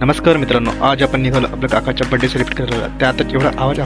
नमस्कार मित्रांनो, आज आपण निघालो आपल्या काकाच्या बर्थडे सेलिब्रेट करायला. त्यातच एवढा आवाज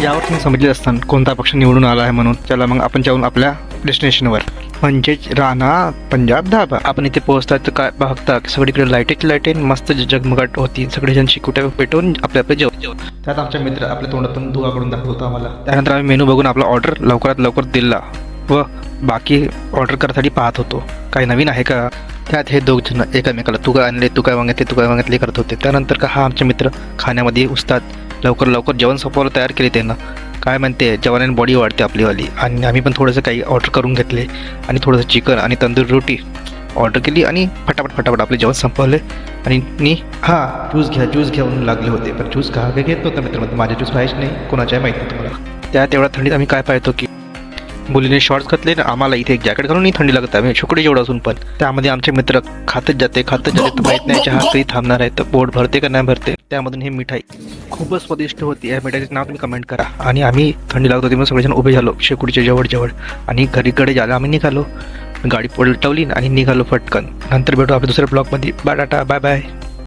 यावर तुम्ही समजले असताना कोणता पक्ष निवडून आला आहे म्हणून. चला मग आपण जाऊन आपल्या डेस्टिनेशनवर, म्हणजेच राणा पंजाब धाबा. आपण इथे पोहोचतात तर काय बघता सगळीकडे लाईटेच मस्त जगमगाट होती. सगळेजण शिकुट्या पेटवून आपल्या जेवण. त्यात आमचा मित्र आपल्या तोंडातून दुवा करून दाखवतो आम्हाला. त्यानंतर आम्ही मेनू बघून आपला ऑर्डर लवकरात लवकर दिला व बाकी ऑर्डर करण्यासाठी पाहत होतो काही नवीन आहे का. त्यात हे दोघ जण एकमेकाला तू काय आणले, तू काय मागितले करत होते. त्यानंतर का हा आमचे मित्र खाण्यामध्ये उस्ताद लवकर जेवण संपवायला तयार केले त्यांना. काय म्हणते, जेवणाने बॉडी वाढते आपलीवाली. आणि आम्ही पण थोडंसं काही ऑर्डर करून घेतले आणि थोडंसं चिकन आणि तंदूरी रोटी ऑर्डर केली आणि फटाफट आपले जेवण संपवले. आणि ज्यूस घ्या म्हणून लागले होते, पण ज्यूस का घेत नव्हता मित्रांमध्ये. माझे ज्यूस राहायचे नाही, कोणाच्याही माहीत नव्हतं मला. त्या तेवढ्या थंडीत आम्ही काय पाहतो की मुलीने शॉर्ट्स घातले ना, आम्हाला इथे एक जॅकेट घालून थंडी लागत. आम्ही छोकडे जेवढं असून पण त्यामध्ये आमचे मित्र खातच जाते तर माहीत नाही चहा कधी थांबणार आहे, तर पोट भरते का नाही भरते. त्यामधून हे मिठाई खूपच स्वादिष्ट होती. या मिठाईचं नाव तुम्ही कमेंट करा. आणि आम्ही थंडी लागत होती म्हणून सगळेजण उभे झालो शेकोडीच्या जवळ आणि घरीकडे जायला आम्ही निघालो. गाडी पलटवली आणि निघालो फटकन. नंतर भेटू आपल्या दुसऱ्या ब्लॉगमध्ये. Bye tata, bye bye.